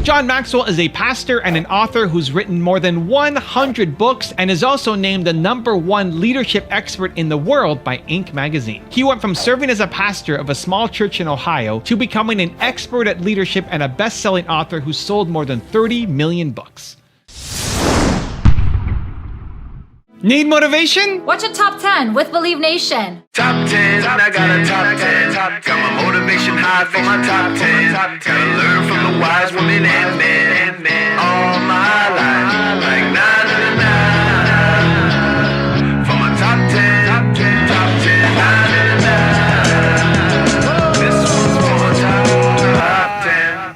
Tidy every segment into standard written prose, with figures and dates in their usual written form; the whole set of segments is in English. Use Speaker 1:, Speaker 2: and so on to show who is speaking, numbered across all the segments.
Speaker 1: John Maxwell is a pastor and an author who's written more than 100 books and is also named the #1 leadership expert in the world by Inc. magazine. He went from serving as a pastor of a small church in Ohio to becoming an expert at leadership and a best-selling author who sold more than 30 million books. Need motivation?
Speaker 2: Watch a top 10 with Believe Nation.
Speaker 3: Top 10, I got a top 10. Got my motivation high for my top 10. Gotta learn from the wise women and men. All my life, like na na na na. For my top 10, top 10, na na na na. This one's for my top 10.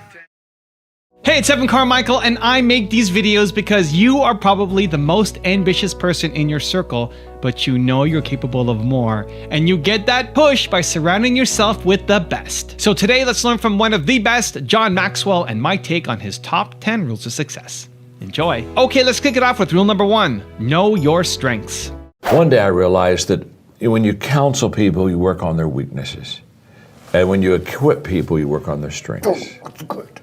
Speaker 1: Hey, it's Evan Carmichael, and I make these videos because you are probably the most ambitious person in your circle, but you know you're capable of more, and you get that push by surrounding yourself with the best. So today, let's learn from one of the best, John Maxwell, and my take on his top 10 rules of success. Enjoy. Okay, let's kick it off with rule number 1. Know your strengths.
Speaker 4: One day I realized that when you counsel people, you work on their weaknesses. And when you equip people, you work on their strengths.
Speaker 5: Oh, that's good.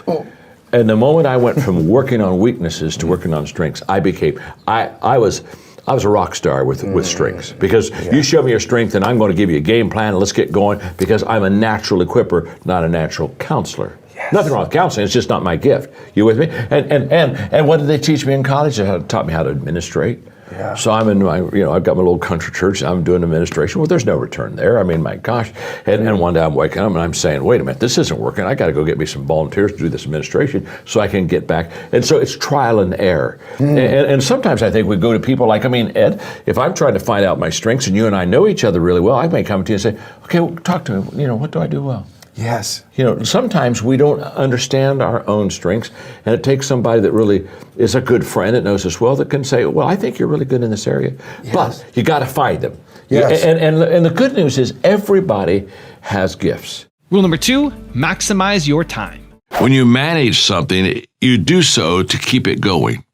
Speaker 5: Oh.
Speaker 4: And the moment I went from working on weaknesses to working on strengths, I was a rock star with strengths. Because you show me your strength and I'm going to give you a game plan and let's get going, because I'm a natural equipper, not a natural counselor. Yes. Nothing wrong with counseling, it's just not my gift. You with me? And what did they teach me in college? They taught me how to administrate. Yeah. So I'm in my, I've got my little country church, I'm doing administration. Well, there's no return there. I mean, my gosh. And one day I'm waking up and I'm saying, wait a minute, this isn't working. I got to go get me some volunteers to do this administration so I can get back. And so it's trial and error. And sometimes I think we go to people like, Ed, if I'm trying to find out my strengths and you and I know each other really well, I may come to you and say, okay, well, talk to me. What do I do well?
Speaker 5: Yes.
Speaker 4: Sometimes we don't understand our own strengths, and it takes somebody that really is a good friend that knows us well that can say, well, I think you're really good in this area, but you got to find them.
Speaker 5: Yes.
Speaker 4: And the good news is everybody has gifts.
Speaker 1: Rule number 2, maximize your time.
Speaker 6: When you manage something, you do so to keep it going.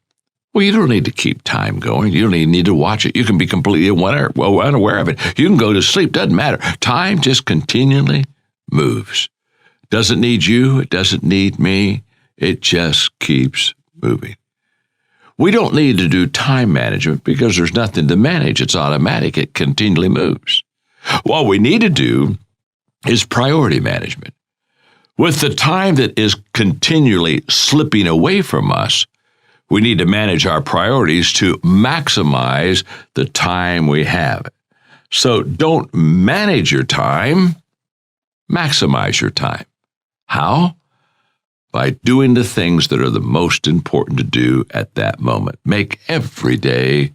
Speaker 6: Well, you don't need to keep time going. You don't even need to watch it. You can be completely unaware of it. You can go to sleep, doesn't matter. Time just continually moves. Doesn't need you, it doesn't need me, it just keeps moving. We don't need to do time management because there's nothing to manage. It's automatic, it continually moves. What we need to do is priority management. With the time that is continually slipping away from us, we need to manage our priorities to maximize the time we have. So don't manage your time, maximize your time. How? By doing the things that are the most important to do at that moment. Make every day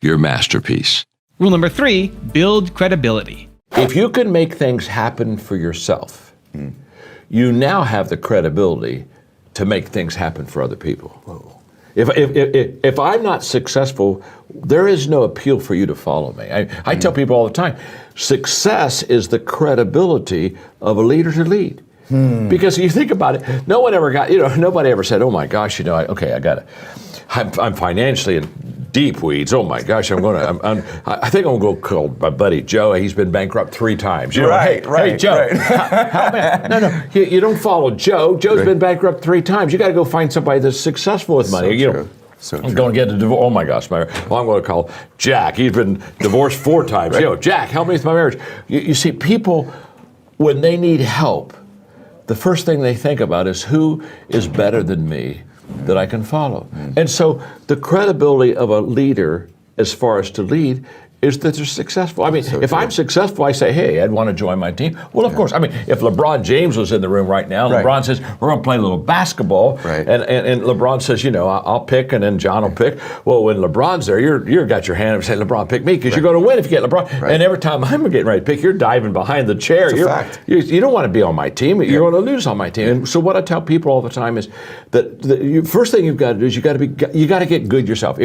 Speaker 6: your masterpiece.
Speaker 1: Rule number 3, build credibility.
Speaker 4: If you can make things happen for yourself, you now have the credibility to make things happen for other people. Whoa. If I'm not successful, there is no appeal for you to follow me. I tell people all the time, success is the credibility of a leader to lead. Because you think about it, no one ever got, nobody ever said, oh my gosh, I'm financially in deep weeds. Oh my gosh, I think I'm going to call my buddy Joe. He's been bankrupt 3 times.
Speaker 5: Right,
Speaker 4: hey Joe,
Speaker 5: right.
Speaker 4: No, you don't follow Joe. Joe's been bankrupt 3 times. You got to go find somebody that's successful with money. I'm going to get a divorce. Oh my gosh, I'm going to call Jack. He's been divorced 4 times. Right. Jack, help me with my marriage. You see, people, when they need help, the first thing they think about is who is better than me that I can follow. And so the credibility of a leader as far as to lead is that they're successful. If I'm successful, I say, hey, I'd want to join my team. Well, of course. If LeBron James was in the room right now, LeBron says, we're going to play a little basketball. Right. And LeBron says, I'll pick, and then John will pick. Well, when LeBron's there, you've got your hand up and say, LeBron, pick me, because you're going to win if you get LeBron. Right. And every time I'm getting ready to pick, you're diving behind the chair.
Speaker 5: It's a fact.
Speaker 4: You don't want to be on my team. You're going to lose on my team. And so what I tell people all the time is that the first thing you've got to do is you got to get good yourself.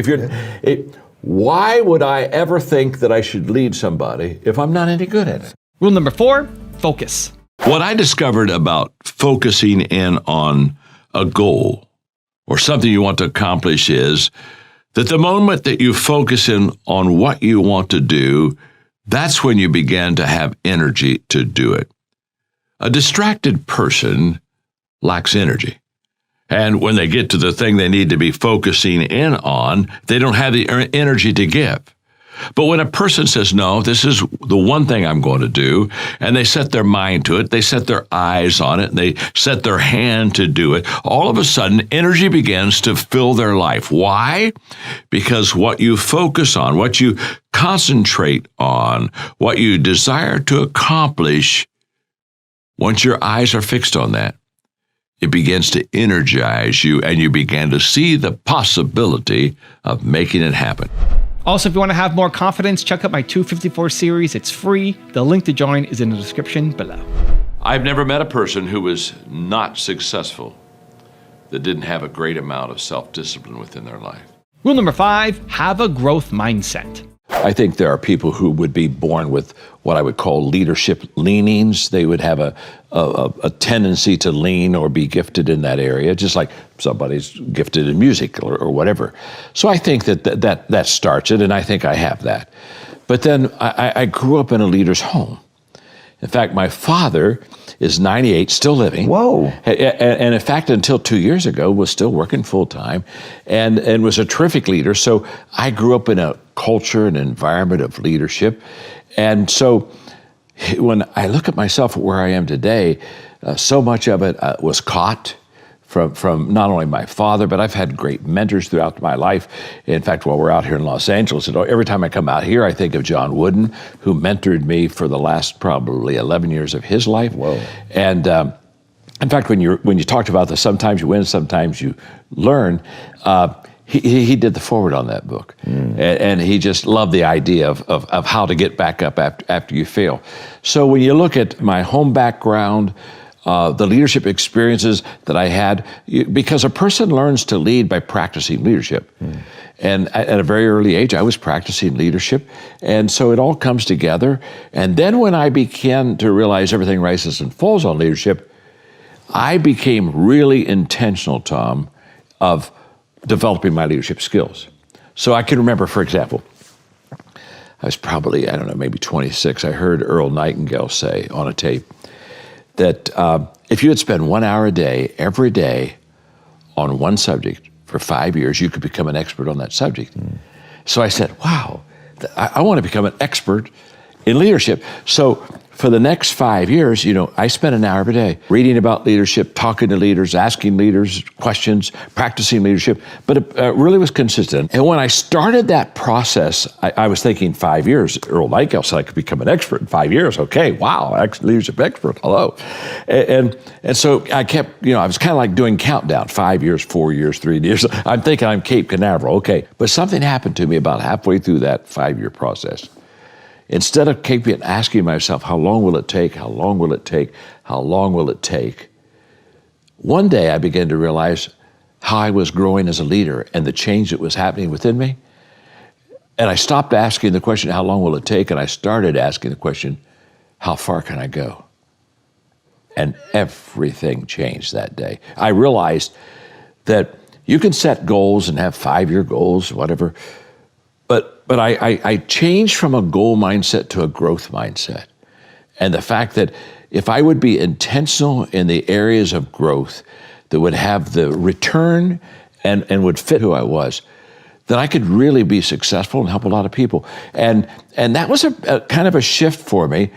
Speaker 4: Why would I ever think that I should lead somebody if I'm not any good at it?
Speaker 1: Rule number 4, focus.
Speaker 6: What I discovered about focusing in on a goal or something you want to accomplish is that the moment that you focus in on what you want to do, that's when you begin to have energy to do it. A distracted person lacks energy. And when they get to the thing they need to be focusing in on, they don't have the energy to give. But when a person says, no, this is the one thing I'm going to do, and they set their mind to it, they set their eyes on it, and they set their hand to do it, all of a sudden, energy begins to fill their life. Why? Because what you focus on, what you concentrate on, what you desire to accomplish, once your eyes are fixed on that, it begins to energize you, and you begin to see the possibility of making it happen.
Speaker 1: Also, if you want to have more confidence, check out my 254 series. It's free. The link to join is in the description below.
Speaker 6: I've never met a person who was not successful that didn't have a great amount of self-discipline within their life.
Speaker 1: Rule number 5, have a growth mindset.
Speaker 4: I think there are people who would be born with what I would call leadership leanings. They would have a tendency to lean or be gifted in that area, just like somebody's gifted in music or whatever. So I think that starts it, and I think I have that. But then I grew up in a leader's home. In fact, my father is 98, still living.
Speaker 5: Whoa.
Speaker 4: And in fact, until 2 years ago, was still working full time and was a terrific leader. So I grew up in a culture and environment of leadership. And so when I look at myself where I am today, so much of it was caught from not only my father, but I've had great mentors throughout my life. In fact, while we're out here in Los Angeles, every time I come out here, I think of John Wooden, who mentored me for the last probably 11 years of his life.
Speaker 5: Whoa.
Speaker 4: And in fact, when you talked about the sometimes you win, sometimes you learn, he did the foreword on that book. And he just loved the idea of how to get back up after you fail. So when you look at my home background, the leadership experiences that I had, because a person learns to lead by practicing leadership. And at a very early age, I was practicing leadership. And so it all comes together. And then when I began to realize everything rises and falls on leadership, I became really intentional, Tom, of developing my leadership skills. So I can remember, for example, I was probably, maybe 26. I heard Earl Nightingale say on a tape that if you would spend 1 hour a day, every day, on one subject for 5 years, you could become an expert on that subject. So I said, wow, I want to become an expert in leadership. So for the next 5 years, I spent an hour every day reading about leadership, talking to leaders, asking leaders questions, practicing leadership, but it really was consistent. And when I started that process, I was thinking 5 years. Earl Nightingale said I could become an expert in 5 years. Okay, wow, leadership expert, hello. And so I kept, I was kind of like doing countdown, 5 years, 4 years, 3 years. I'm thinking I'm Cape Canaveral, okay. But something happened to me about halfway through that 5-year process. Instead of keeping asking myself, how long will it take? How long will it take? How long will it take? One day I began to realize how I was growing as a leader and the change that was happening within me. And I stopped asking the question, how long will it take? And I started asking the question, how far can I go? And everything changed that day. I realized that you can set goals and have 5-year goals, whatever, but I changed from a goal mindset to a growth mindset. And the fact that if I would be intentional in the areas of growth that would have the return and would fit who I was, then I could really be successful and help a lot of people. And that was a kind of a shift for me.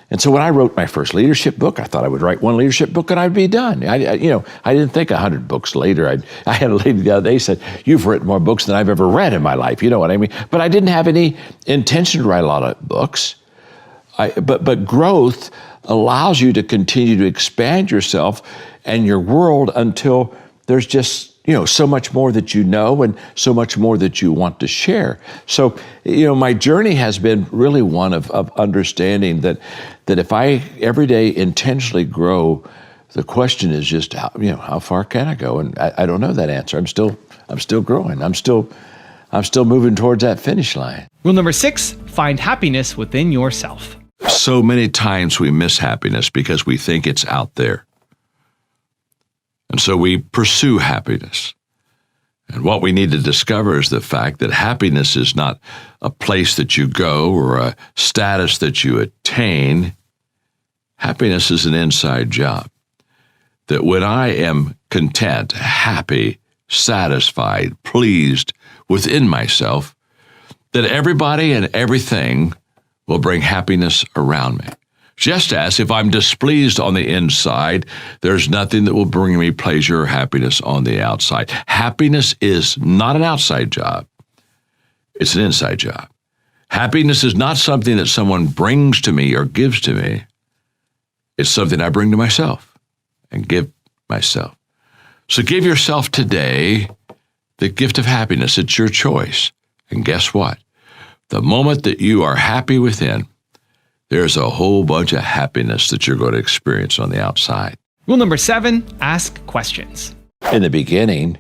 Speaker 4: And so when I wrote my first leadership book, I thought I would write one leadership book and I'd be done. I didn't think 100 books later. I had a lady the other day said, "You've written more books than I've ever read in my life." You know what I mean? But I didn't have any intention to write a lot of books. But growth allows you to continue to expand yourself and your world until there's just so much more that you know and so much more that you want to share. So, my journey has been really one of understanding that if I every day intentionally grow, the question is just how far can I go? And I don't know that answer. I'm still growing. I'm still moving towards that finish line.
Speaker 1: Rule number 6, find happiness within yourself.
Speaker 6: So many times we miss happiness because we think it's out there. And so we pursue happiness. And what we need to discover is the fact that happiness is not a place that you go or a status that you attain. Happiness is an inside job. that when I am content, happy, satisfied, pleased within myself, that everybody and everything will bring happiness around me. Just as if I'm displeased on the inside, there's nothing that will bring me pleasure or happiness on the outside. Happiness is not an outside job. It's an inside job. Happiness is not something that someone brings to me or gives to me. It's something I bring to myself and give myself. So give yourself today the gift of happiness. It's your choice. And guess what? The moment that you are happy within, there's a whole bunch of happiness that you're going to experience on the outside.
Speaker 1: Rule number 7, ask questions.
Speaker 4: In the beginning,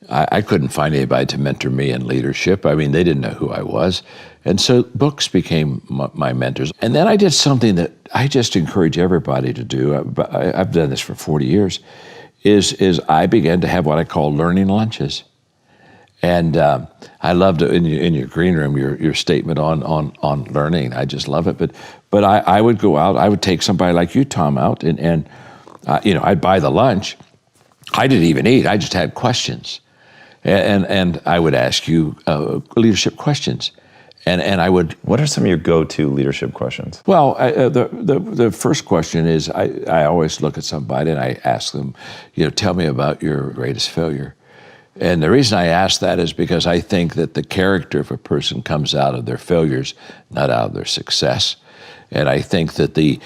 Speaker 4: I couldn't find anybody to mentor me in leadership. I mean, they didn't know who I was. And so books became my mentors. And then I did something that I just encourage everybody to do. I've done this for 40 years, is I began to have what I call learning lunches. And I loved it in your green room, your statement on learning. I just love it. But I would go out. I would take somebody like you, Tom, out, and I'd buy the lunch. I didn't even eat. I just had questions, and I would ask you leadership questions, and I would.
Speaker 7: What are some of your go-to leadership questions?
Speaker 4: Well, the first question is I always look at somebody and I ask them, tell me about your greatest failure. And the reason I ask that is because I think that the character of a person comes out of their failures, not out of their success. And I think that the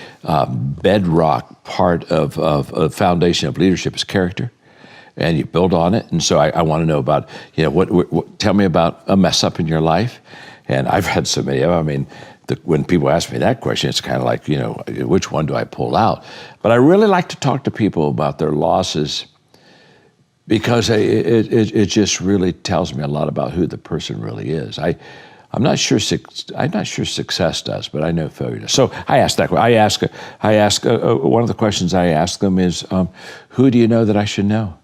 Speaker 4: bedrock part of foundation of leadership is character, and you build on it. And so I want to know about, what tell me about a mess up in your life. And I've had so many of them. I mean, when people ask me that question, it's kind of like, which one do I pull out? But I really like to talk to people about their losses, because it just really tells me a lot about who the person really is. I'm not sure success does, but I know failure does. So I ask that. I ask one of the questions I ask them is, who do you know that I should know?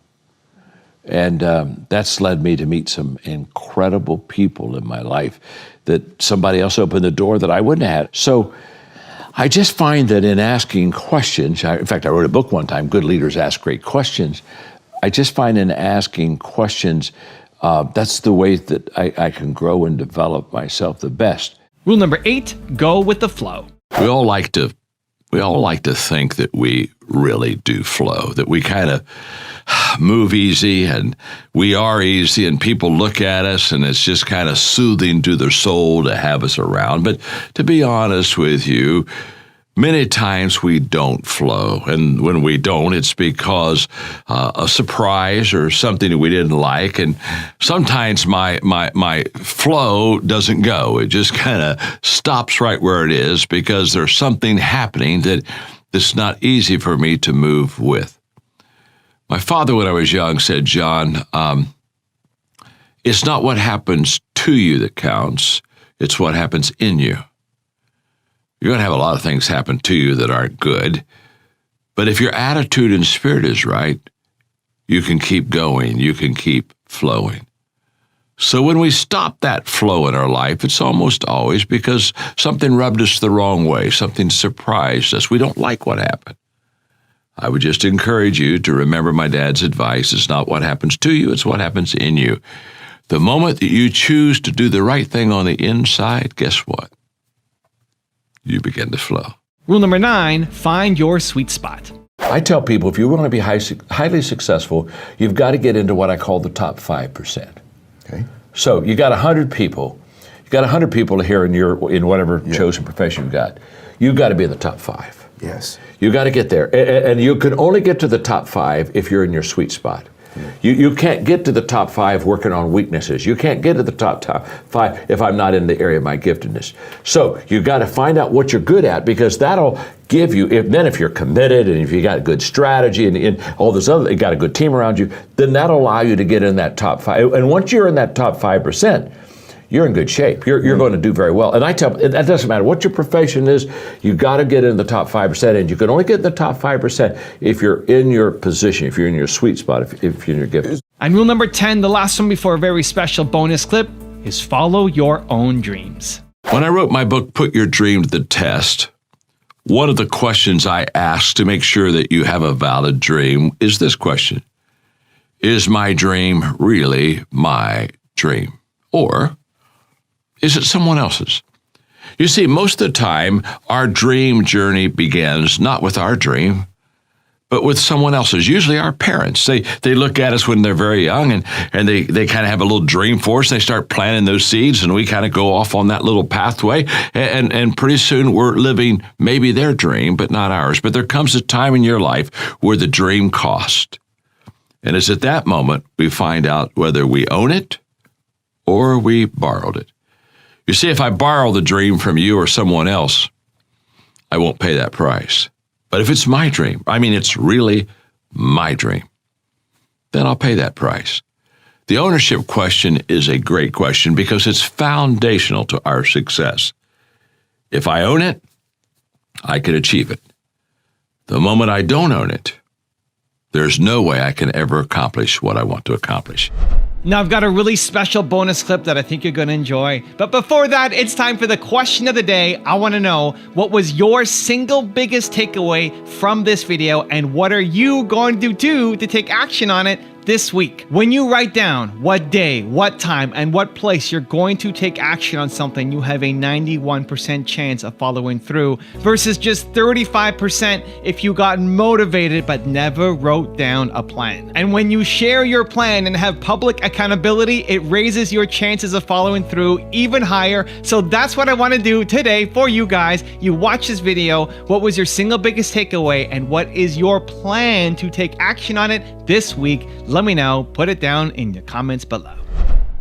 Speaker 4: And that's led me to meet some incredible people in my life that somebody else opened the door that I wouldn't have had. So I just find that in asking questions, in fact, I wrote a book one time, Good Leaders Ask Great Questions. I just find in asking questions, that's the way that I can grow and develop myself the best.
Speaker 1: Rule number 8, go with the flow.
Speaker 6: We all like to think that we really do flow, that we kind of move easy and we are easy, and people look at us and it's just kind of soothing to their soul to have us around. But to be honest with you, many times we don't flow, and when we don't, it's because a surprise or something that we didn't like. And sometimes my flow doesn't go; it just kind of stops right where it is because there's something happening that's not easy for me to move with. My father, when I was young, said, "John, it's not what happens to you that counts; it's what happens in you." You're going to have a lot of things happen to you that aren't good, but if your attitude and spirit is right, you can keep going, you can keep flowing. So when we stop that flow in our life, it's almost always because something rubbed us the wrong way, something surprised us. We don't like what happened. I would just encourage you to remember my dad's advice. It's not what happens to you, it's what happens in you. The moment that you choose to do the right thing on the inside, guess what? You begin to flow.
Speaker 1: Rule number 9, find your sweet spot.
Speaker 4: I tell people, if you want to be highly successful, you've got to get into what I call the top 5%.
Speaker 5: Okay.
Speaker 4: So you got 100 people. You got 100 people here in whatever chosen profession you've got. You've got to be in the top 5.
Speaker 5: Yes.
Speaker 4: You got to get there, and you can only get to the top 5 if you're in your sweet spot. You can't get to the top 5 working on weaknesses. You can't get to the top 5 if I'm not in the area of my giftedness. So you got to find out what you're good at, because that'll give you, if you're committed and if you got a good strategy and all this other, you got a good team around you, then that'll allow you to get in that top 5. And once you're in that top 5%, you're in good shape. You're going to do very well. And I tell, that doesn't matter what your profession is, you got to get in the top 5%. And you can only get in the top 5% if you're in your position, if you're in your sweet spot, if you're in your gift.
Speaker 1: And rule number 10, the last one before a very special bonus clip, is follow your own dreams.
Speaker 6: When I wrote my book, Put Your Dream to the Test, One of the questions I ask to make sure that you have a valid dream is this question: is my dream really my dream? Or is it someone else's? You see, most of the time, our dream journey begins not with our dream, but with someone else's, usually our parents. They look at us when they're very young and they kind of have a little dream for us. And they start planting those seeds and we kind of go off on that little pathway. And pretty soon we're living maybe their dream, but not ours. But there comes a time in your life where the dream cost. And it's at that moment we find out whether we own it or we borrowed it. You see, if I borrow the dream from you or someone else, I won't pay that price. But if it's my dream, I mean, it's really my dream, then I'll pay that price. The ownership question is a great question because it's foundational to our success. If I own it, I can achieve it. The moment I don't own it, there's no way I can ever accomplish what I want to accomplish.
Speaker 1: Now I've got a really special bonus clip that I think you're going to enjoy. But before that, it's time for the question of the day. I want to know, what was your single biggest takeaway from this video, and what are you going to do to take action on it this week? When you write down what day, what time, and what place you're going to take action on something, you have a 91% chance of following through versus just 35% if you got motivated but never wrote down a plan. And when you share your plan and have public accountability, it raises your chances of following through even higher. So that's what I want to do today for you guys. You watch this video. What was your single biggest takeaway, and what is your plan to take action on it this week? Let me know. Put it down in the comments below.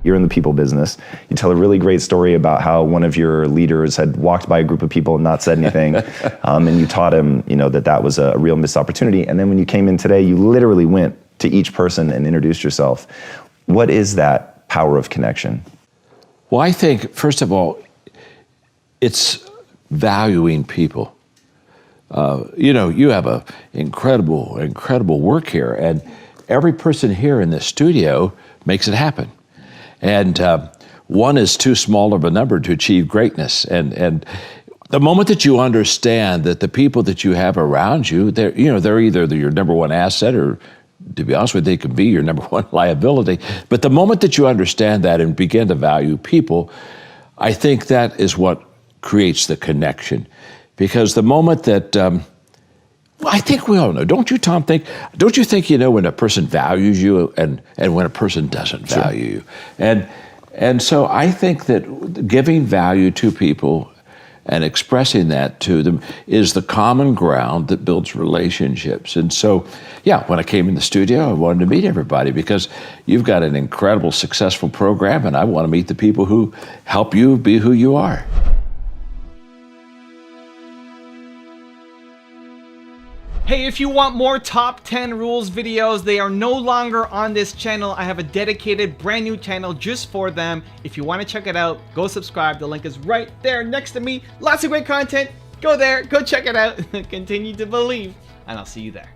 Speaker 7: You're in the people business. You tell a really great story about how one of your leaders had walked by a group of people and not said anything, and you taught him, that was a real missed opportunity. And then when you came in today, you literally went to each person and introduced yourself. What is that power of connection?
Speaker 6: Well, I think, first of all, it's valuing people. You have an incredible work here, and every person here in this studio makes it happen. And one is too small of a number to achieve greatness. And the moment that you understand that the people that you have around you, they're either your number one asset, or, to be honest with you, they can be your number one liability. But the moment that you understand that and begin to value people, I think that is what creates the connection. Because the moment that, I think we all know, don't you, Tom, don't you think when a person values you and when a person doesn't value you? And so I think that giving value to people and expressing that to them is the common ground that builds relationships. And so, when I came in the studio, I wanted to meet everybody because you've got an incredible, successful program, and I want to meet the people who help you be who you are.
Speaker 1: Hey, if you want more top 10 rules videos, they are no longer on this channel. I have a dedicated brand new channel just for them. If you want to check it out, go subscribe. The link is right there next to me. Lots of great content. Go there, go check it out. Continue to believe, and I'll see you there.